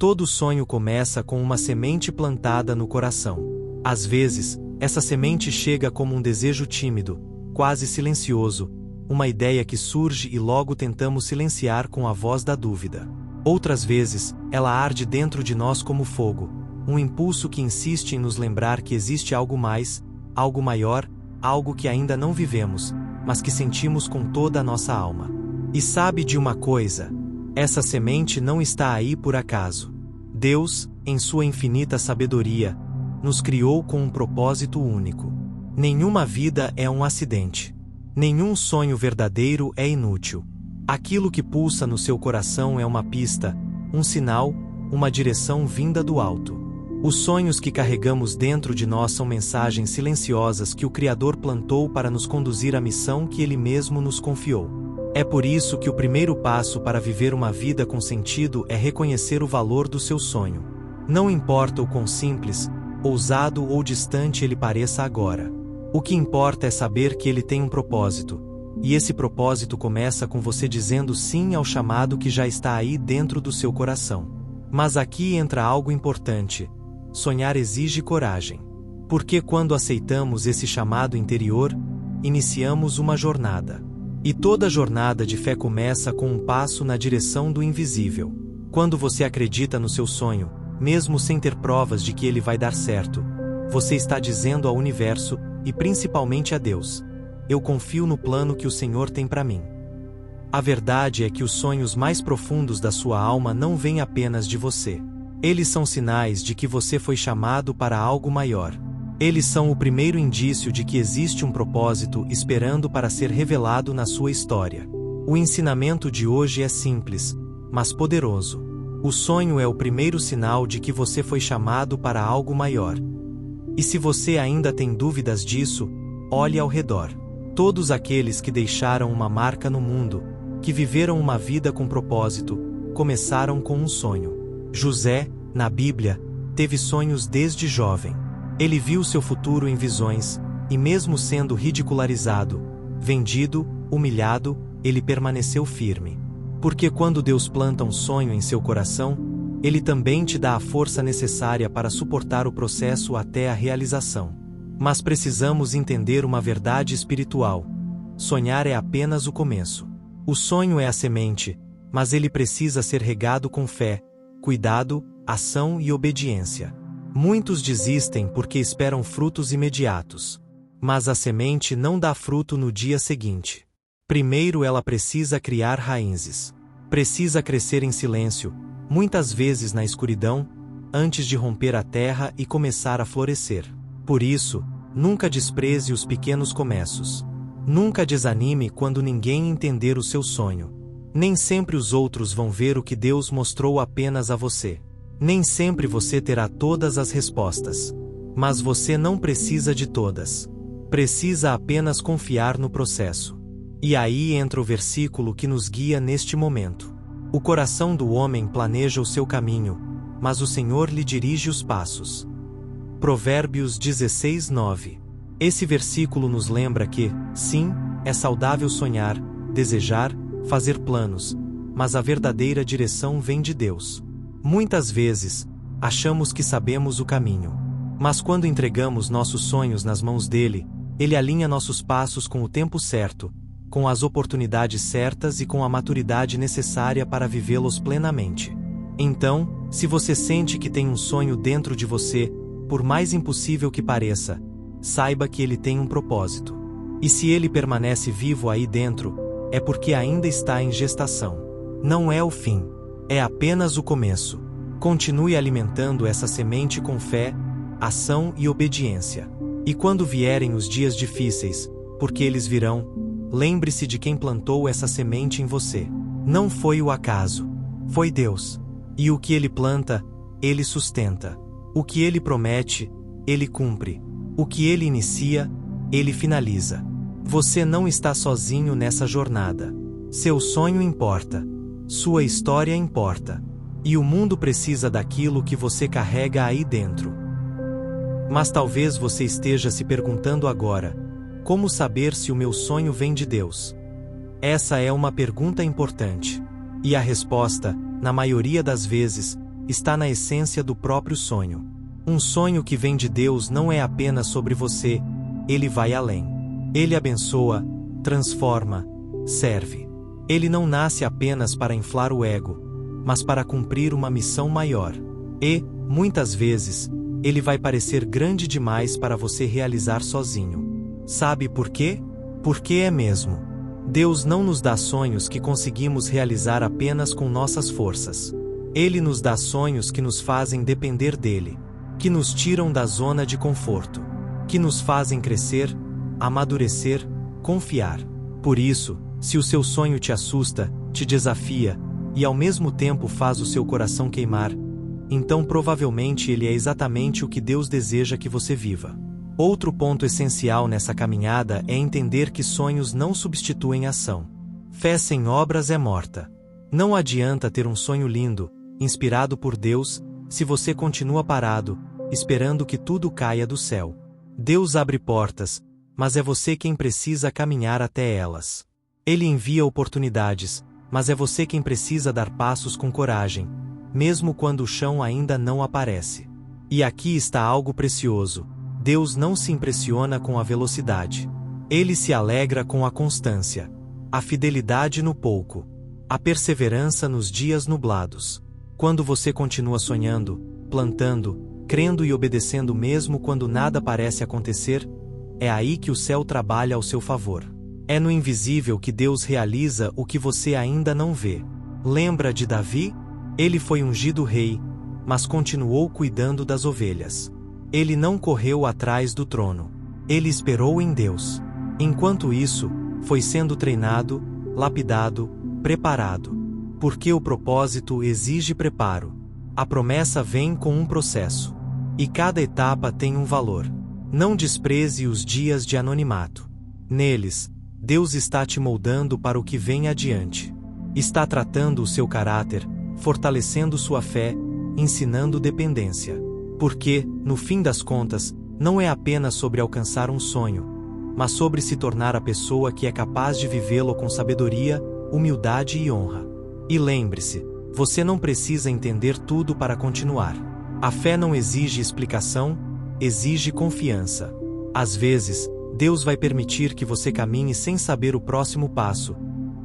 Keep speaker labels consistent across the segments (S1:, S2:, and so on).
S1: Todo sonho começa com uma semente plantada no coração. Às vezes, essa semente chega como um desejo tímido, quase silencioso, uma ideia que surge e logo tentamos silenciar com a voz da dúvida. Outras vezes, ela arde dentro de nós como fogo, um impulso que insiste em nos lembrar que existe algo mais, algo maior, algo que ainda não vivemos, mas que sentimos com toda a nossa alma. E sabe de uma coisa? Essa semente não está aí por acaso. Deus, em sua infinita sabedoria, nos criou com um propósito único. Nenhuma vida é um acidente. Nenhum sonho verdadeiro é inútil. Aquilo que pulsa no seu coração é uma pista, um sinal, uma direção vinda do alto. Os sonhos que carregamos dentro de nós são mensagens silenciosas que o Criador plantou para nos conduzir à missão que Ele mesmo nos confiou. É por isso que o primeiro passo para viver uma vida com sentido é reconhecer o valor do seu sonho. Não importa o quão simples, ousado ou distante ele pareça agora. O que importa é saber que ele tem um propósito. E esse propósito começa com você dizendo sim ao chamado que já está aí dentro do seu coração. Mas aqui entra algo importante. Sonhar exige coragem. Porque quando aceitamos esse chamado interior, iniciamos uma jornada. E toda jornada de fé começa com um passo na direção do invisível. Quando você acredita no seu sonho, mesmo sem ter provas de que ele vai dar certo, você está dizendo ao universo, e principalmente a Deus: eu confio no plano que o Senhor tem para mim. A verdade é que os sonhos mais profundos da sua alma não vêm apenas de você. Eles são sinais de que você foi chamado para algo maior. Eles são o primeiro indício de que existe um propósito esperando para ser revelado na sua história. O ensinamento de hoje é simples, mas poderoso. O sonho é o primeiro sinal de que você foi chamado para algo maior. E se você ainda tem dúvidas disso, olhe ao redor. Todos aqueles que deixaram uma marca no mundo, que viveram uma vida com propósito, começaram com um sonho. José, na Bíblia, teve sonhos desde jovem. Ele viu seu futuro em visões, e mesmo sendo ridicularizado, vendido, humilhado, ele permaneceu firme. Porque quando Deus planta um sonho em seu coração, Ele também te dá a força necessária para suportar o processo até a realização. Mas precisamos entender uma verdade espiritual. Sonhar é apenas o começo. O sonho é a semente, mas ele precisa ser regado com fé, cuidado, ação e obediência. Muitos desistem porque esperam frutos imediatos. Mas a semente não dá fruto no dia seguinte. Primeiro ela precisa criar raízes. Precisa crescer em silêncio, muitas vezes na escuridão, antes de romper a terra e começar a florescer. Por isso, nunca despreze os pequenos começos. Nunca desanime quando ninguém entender o seu sonho. Nem sempre os outros vão ver o que Deus mostrou apenas a você. Nem sempre você terá todas as respostas. Mas você não precisa de todas. Precisa apenas confiar no processo. E aí entra o versículo que nos guia neste momento. O coração do homem planeja o seu caminho, mas o Senhor lhe dirige os passos. Provérbios 16:9. Esse versículo nos lembra que, sim, é saudável sonhar, desejar, fazer planos, mas a verdadeira direção vem de Deus. Muitas vezes, achamos que sabemos o caminho. Mas quando entregamos nossos sonhos nas mãos dele, ele alinha nossos passos com o tempo certo, com as oportunidades certas e com a maturidade necessária para vivê-los plenamente. Então, se você sente que tem um sonho dentro de você, por mais impossível que pareça, saiba que ele tem um propósito. E se ele permanece vivo aí dentro, é porque ainda está em gestação. Não é o fim, é apenas o começo. Continue alimentando essa semente com fé, ação e obediência. E quando vierem os dias difíceis, porque eles virão, lembre-se de quem plantou essa semente em você. Não foi o acaso, foi Deus. E o que ele planta, ele sustenta. O que ele promete, ele cumpre. O que ele inicia, ele finaliza. Você não está sozinho nessa jornada. Seu sonho importa. Sua história importa. E o mundo precisa daquilo que você carrega aí dentro. Mas talvez você esteja se perguntando agora: como saber se o meu sonho vem de Deus? Essa é uma pergunta importante. E a resposta, na maioria das vezes, está na essência do próprio sonho. Um sonho que vem de Deus não é apenas sobre você, ele vai além. Ele abençoa, transforma, serve. Ele não nasce apenas para inflar o ego, mas para cumprir uma missão maior. E, muitas vezes, ele vai parecer grande demais para você realizar sozinho. Sabe por quê? Porque é mesmo. Deus não nos dá sonhos que conseguimos realizar apenas com nossas forças. Ele nos dá sonhos que nos fazem depender dele, que nos tiram da zona de conforto, que nos fazem crescer, amadurecer, confiar. Por isso, se o seu sonho te assusta, te desafia, e ao mesmo tempo faz o seu coração queimar, então provavelmente ele é exatamente o que Deus deseja que você viva. Outro ponto essencial nessa caminhada é entender que sonhos não substituem ação. Fé sem obras é morta. Não adianta ter um sonho lindo, inspirado por Deus, se você continua parado, esperando que tudo caia do céu. Deus abre portas, mas é você quem precisa caminhar até elas. Ele envia oportunidades, mas é você quem precisa dar passos com coragem, mesmo quando o chão ainda não aparece. E aqui está algo precioso. Deus não se impressiona com a velocidade. Ele se alegra com a constância, a fidelidade no pouco, a perseverança nos dias nublados. Quando você continua sonhando, plantando, crendo e obedecendo mesmo quando nada parece acontecer, é aí que o céu trabalha ao seu favor. É no invisível que Deus realiza o que você ainda não vê. Lembra de Davi? Ele foi ungido rei, mas continuou cuidando das ovelhas. Ele não correu atrás do trono. Ele esperou em Deus. Enquanto isso, foi sendo treinado, lapidado, preparado. Porque o propósito exige preparo. A promessa vem com um processo. E cada etapa tem um valor. Não despreze os dias de anonimato. Neles, Deus está te moldando para o que vem adiante. Está tratando o seu caráter, fortalecendo sua fé, ensinando dependência. Porque, no fim das contas, não é apenas sobre alcançar um sonho, mas sobre se tornar a pessoa que é capaz de vivê-lo com sabedoria, humildade e honra. E lembre-se, você não precisa entender tudo para continuar. A fé não exige explicação, exige confiança. Às vezes, Deus vai permitir que você caminhe sem saber o próximo passo,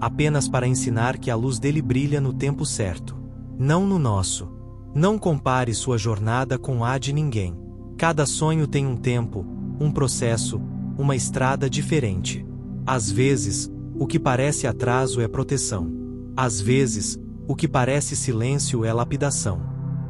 S1: apenas para ensinar que a luz dele brilha no tempo certo, não no nosso. Não compare sua jornada com a de ninguém. Cada sonho tem um tempo, um processo, uma estrada diferente. Às vezes, o que parece atraso é proteção. Às vezes, o que parece silêncio é lapidação.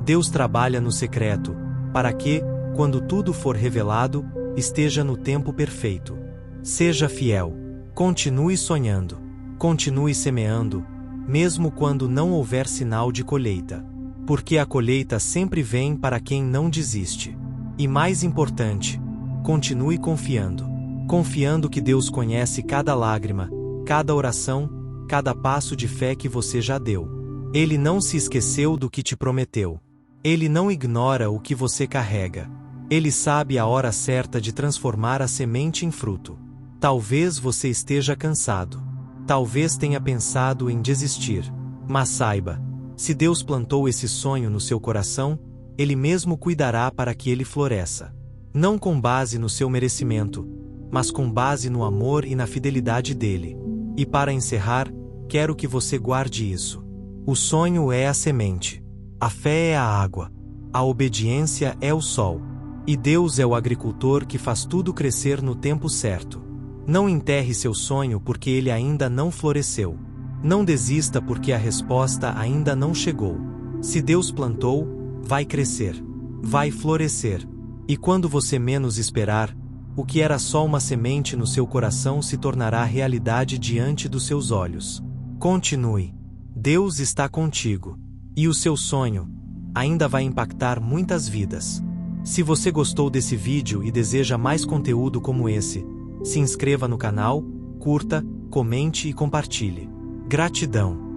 S1: Deus trabalha no secreto, para que, quando tudo for revelado, esteja no tempo perfeito. Seja fiel. Continue sonhando. Continue semeando, mesmo quando não houver sinal de colheita. Porque a colheita sempre vem para quem não desiste. E mais importante, continue confiando. Confiando que Deus conhece cada lágrima, cada oração, cada passo de fé que você já deu. Ele não se esqueceu do que te prometeu. Ele não ignora o que você carrega. Ele sabe a hora certa de transformar a semente em fruto. Talvez você esteja cansado. Talvez tenha pensado em desistir. Mas saiba, se Deus plantou esse sonho no seu coração, Ele mesmo cuidará para que ele floresça. Não com base no seu merecimento, mas com base no amor e na fidelidade dele. E para encerrar, quero que você guarde isso. O sonho é a semente. A fé é a água. A obediência é o sol. E Deus é o agricultor que faz tudo crescer no tempo certo. Não enterre seu sonho porque ele ainda não floresceu. Não desista porque a resposta ainda não chegou. Se Deus plantou, vai crescer. Vai florescer. E quando você menos esperar, o que era só uma semente no seu coração se tornará realidade diante dos seus olhos. Continue. Deus está contigo. E o seu sonho ainda vai impactar muitas vidas. Se você gostou desse vídeo e deseja mais conteúdo como esse, se inscreva no canal, curta, comente e compartilhe. Gratidão!